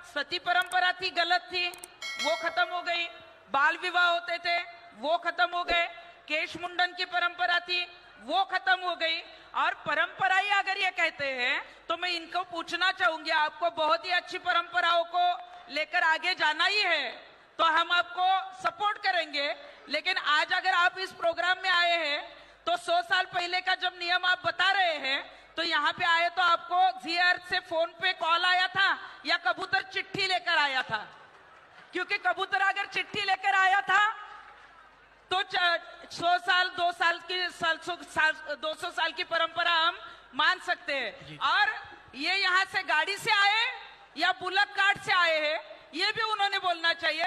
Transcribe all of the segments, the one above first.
सती परंपरा थी, गलत थी, वो खत्म हो गई। बाल विवाह होते थे, वो खत्म हो गए। केश मुंडन की परंपरा थी, वो खत्म हो गई। और परंपरा ही अगर ये कहते हैं तो मैं इनको पूछना चाहूंगी, आपको बहुत ही अच्छी परंपराओं को लेकर आगे जाना ही है तो हम आपको सपोर्ट करेंगे। लेकिन आज अगर आप इस प्रोग्राम में आए हैं तो 100 साल पहले का जब नियम आप बता रहे हैं तो यहाँ पे आए तो आपको जी अर्थ से फोन पे कॉल आया था या कबूतर चिट्ठी लेकर आया था? क्योंकि कबूतर अगर चिट्ठी लेकर आया था तो 100 साल 200 साल की परंपरा हम मान सकते हैं। और ये यहाँ से गाड़ी से आए या बुलक कार्ट से आए हैं, ये भी उन्होंने बोलना चाहिए।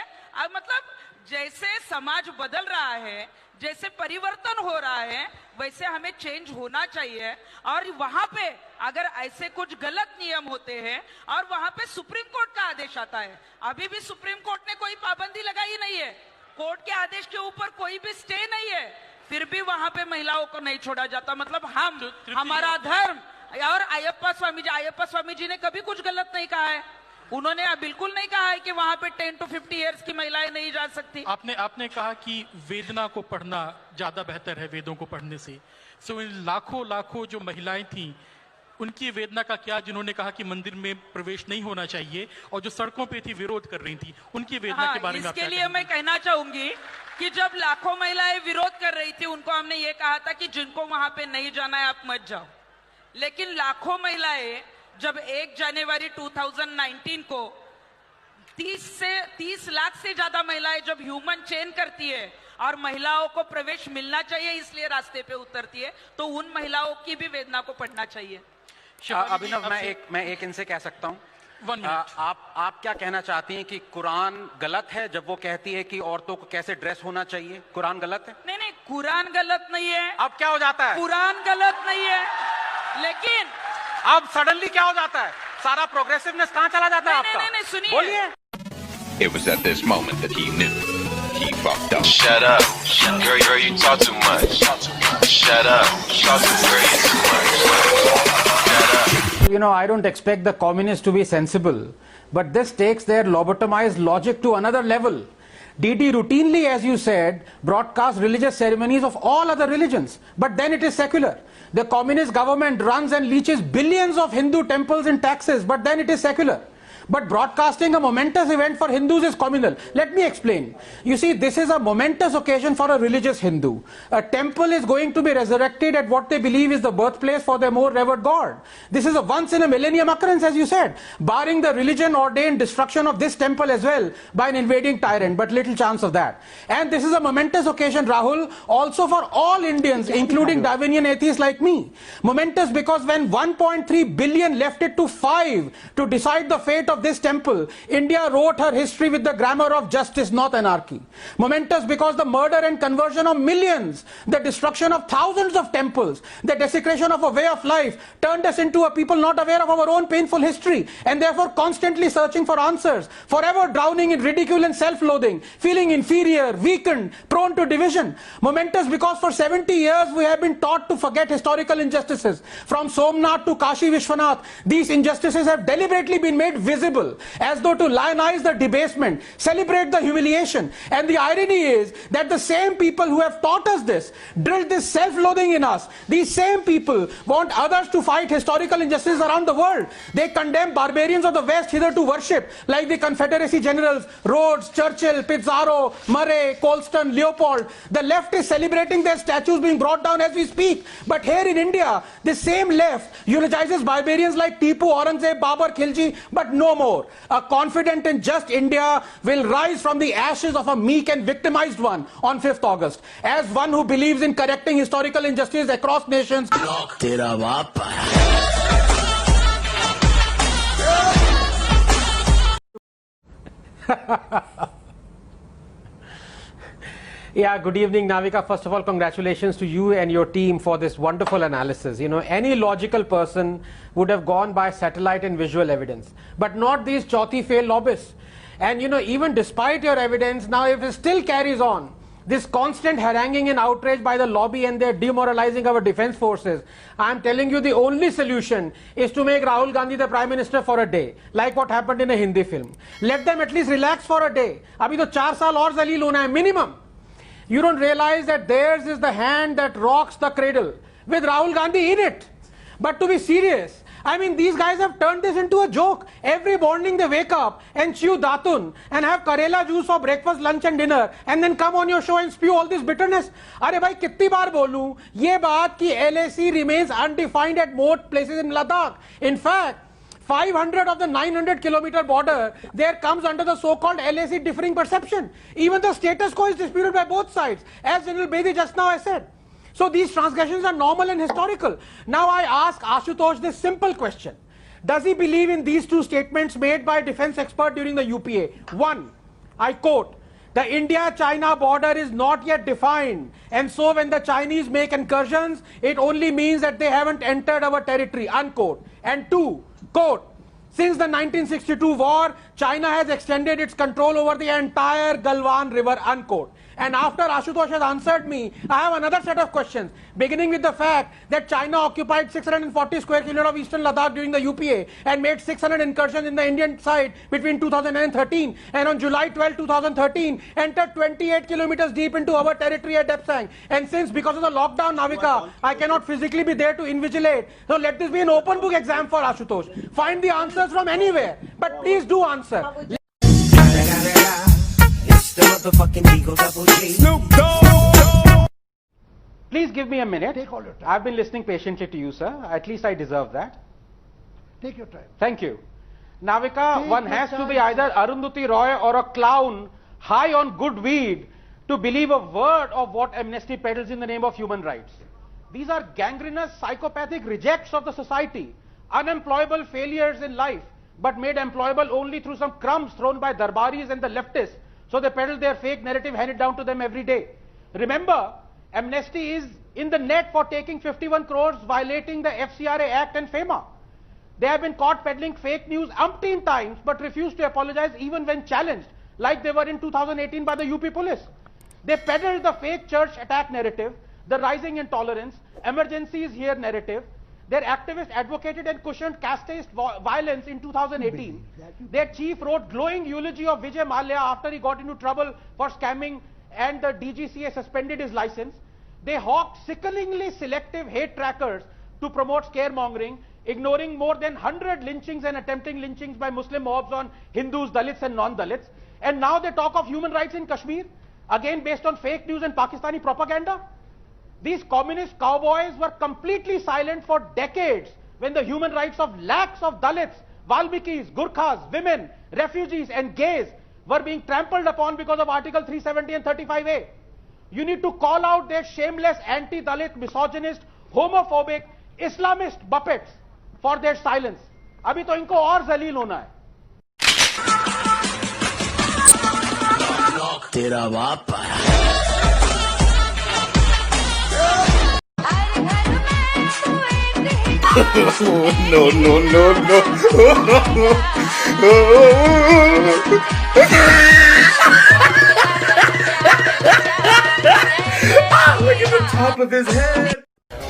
मतलब जैसे समाज बदल रहा है, जैसे परिवर्तन हो रहा है, वैसे हमें चेंज होना चाहिए। और वहां पे अगर ऐसे कुछ गलत नियम होते हैं और वहां पे सुप्रीम कोर्ट का आदेश आता है, अभी भी सुप्रीम कोर्ट ने कोई पाबंदी लगाई नहीं है, कोर्ट के आदेश के ऊपर कोई भी स्टे नहीं है, फिर भी वहां पे महिलाओं को नहीं छोड़ा जाता। मतलब हमारा धर्म और अयप्पा स्वामी जी ने कभी कुछ गलत नहीं कहा है। उन्होंने बिल्कुल नहीं कहा है कि वहां पे 10 to 50 इयर्स की महिलाएं नहीं जा सकती। आपने कहा कि वेदना को पढ़ना ज्यादा बेहतर है वेदों को पढ़ने से। सो इन लाखों जो महिलाएं थी उनकी वेदना का क्या, जिन्होंने कहा कि मंदिर में प्रवेश नहीं होना चाहिए और जो सड़कों पे थी विरोध कर रही थी, उनकी वेदना के बारे में इसके लिए मैं कहना चाहूंगी कि जब लाखों महिलाएं विरोध कर रही थी उनको हमने ये कहा था कि जिनको वहां पे नहीं जाना है आप मत जाओ। लेकिन लाखों महिलाएं जब 1 जनवरी 2019 को 30 लाख से ज्यादा महिलाएं जब ह्यूमन चेन करती है और महिलाओं को प्रवेश मिलना चाहिए इसलिए रास्ते पे उतरती है, तो उन महिलाओं की भी वेदना को पढ़ना चाहिए। अभिनव, मैं एक इनसे कह सकता हूं, आप क्या कहना चाहती हैं कि कुरान गलत है जब वो कहती है कि औरतों को कैसे ड्रेस होना चाहिए? कुरान गलत है? नहीं, कुरान गलत नहीं है। अब क्या हो जाता है? कुरान गलत नहीं है, लेकिन अब सडनली क्या हो जाता है? सारा प्रोग्रेसिवनेस कहां चला जाता है आपका? नहीं, सुनिए। बोलिए। It was at this moment that he knew he fucked up. Shut up. Girl, you talk too much. Shut up. Talk too much. Shut up. You know, I don't expect the communists to be sensible, but this takes their lobotomized logic to another level. DD routinely, as you said, broadcasts religious ceremonies of all other religions, but then it is secular. The communist government runs and leeches billions of Hindu temples in taxes, but then it is secular. But broadcasting a momentous event for Hindus is communal. Let me explain. You see, this is a momentous occasion for a religious Hindu. A temple is going to be resurrected at what they believe is the birthplace for their more revered God. This is a once in a millennium occurrence, as you said, barring the religion ordained destruction of this temple as well by an invading tyrant, but little chance of that. And this is a momentous occasion, Rahul, also for all Indians, including Darwinian atheists like me. Momentous because when 1.3 billion left it to 5 to decide the fate of this temple, India wrote her history with the grammar of justice, not anarchy. Momentous because the murder and conversion of millions, the destruction of thousands of temples, the desecration of a way of life turned us into a people not aware of our own painful history and therefore constantly searching for answers, forever drowning in ridicule and self-loathing, feeling inferior, weakened, prone to division. Momentous because for 70 years we have been taught to forget historical injustices. From Somnath to Kashi Vishwanath, these injustices have deliberately been made visible, as though to lionize the debasement, celebrate the humiliation. And the irony is that the same people who have taught us this, drilled this self-loathing in us, these same people want others to fight historical injustices around the world. They condemn barbarians of the West hither to worship, like the Confederacy generals Rhodes, Churchill, Pizarro, Murray, Colston, Leopold. The left is celebrating their statues being brought down as we speak. But here in India, the same left eulogizes barbarians like Tipu, Aurangzeb, Babar, Khilji, but no more. A confident and just India will rise from the ashes of a meek and victimized one on 5th August. As one who believes in correcting historical injustice across nations. Yeah, good evening, Navika. First of all, congratulations to you and your team for this wonderful analysis. You know, any logical person would have gone by satellite and visual evidence, but not these chauthi fail lobbyists. And you know, even despite your evidence, now if it still carries on, this constant haranguing and outrage by the lobby, and they're demoralizing our defense forces. I'm telling you, the only solution is to make Rahul Gandhi the Prime Minister for a day, like what happened in a Hindi film. Let them at least relax for a day. Abhi to 4 saal aur zaleel hona hai, minimum. You don't realize that theirs is the hand that rocks the cradle, with Rahul Gandhi in it. But to be serious, I mean, these guys have turned this into a joke. Every morning they wake up and chew datun and have Karela juice for breakfast, lunch and dinner, and then come on your show and spew all this bitterness. Arey bhai, kitni baar bolu ye baat ki LAC remains undefined at most places in Ladakh. In fact, 500 of the 900-kilometer border there comes under the so-called LAC differing perception. Even the status quo is disputed by both sides, as General Bedi just now has said. So these transgressions are normal and historical. Now I ask Ashutosh this simple question. Does he believe in these two statements made by a defense expert during the UPA? One, I quote, "The India-China border is not yet defined, and so when the Chinese make incursions, it only means that they haven't entered our territory," unquote. And two, quote, "Since the 1962 war, China has extended its control over the entire Galwan River," unquote. And after Ashutosh has answered me, I have another set of questions, beginning with the fact that China occupied 640 square kilometers of eastern Ladakh during the UPA and made 600 incursions in the Indian side between 2013, and on July 12, 2013, entered 28 kilometers deep into our territory at Depsang. And since, because of the lockdown, Navika, I cannot physically be there to invigilate, so let this be an open book exam for Ashutosh. Find the answers from anywhere, but please do answer. The motherfucking Eagle Double G. Snoop Dogg. Please give me a minute. Take all your time. I've been listening patiently to you, sir. At least I deserve that. Take your time. Thank you. Navika, Take one your has to time, be either Arundhati Roy or a clown high on good weed to believe a word of what Amnesty peddles in the name of human rights. These are gangrenous, psychopathic rejects of the society, unemployable failures in life, but made employable only through some crumbs thrown by Darbaris and the leftists. So they peddle their fake narrative handed down to them every day. Remember, Amnesty is in the net for taking 51 crores, violating the FCRA Act and FEMA. They have been caught peddling fake news umpteen times, but refused to apologize even when challenged, like they were in 2018 by the UP police. They peddled the fake church attack narrative, the rising intolerance, emergencies here narrative. Their activists advocated and cushioned casteist violence in 2018. Their chief wrote glowing eulogy of Vijay Mallya after he got into trouble for scamming and the DGCA suspended his license. They hawked sickeningly selective hate trackers to promote scaremongering, ignoring more than 100 lynchings and attempting lynchings by Muslim mobs on Hindus, Dalits and non-Dalits. And now they talk of human rights in Kashmir, again based on fake news and Pakistani propaganda. These communist cowboys were completely silent for decades when the human rights of lakhs of Dalits, Valmikis, Gurkhas, women, refugees and gays were being trampled upon because of Article 370 and 35A. You need to call out their shameless anti-Dalit, misogynist, homophobic, Islamist puppets for their silence. अभी तो इनको और जलील होना है. तेरा बाप no. Look at the top of his head.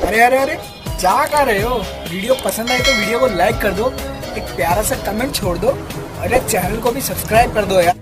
अरे क्या कर रहे हो? वीडियो पसंद आए तो वीडियो को लाइक कर दो, एक प्यारा सा कमेंट छोड़ दो और चैनल को भी सब्सक्राइब कर दो यार.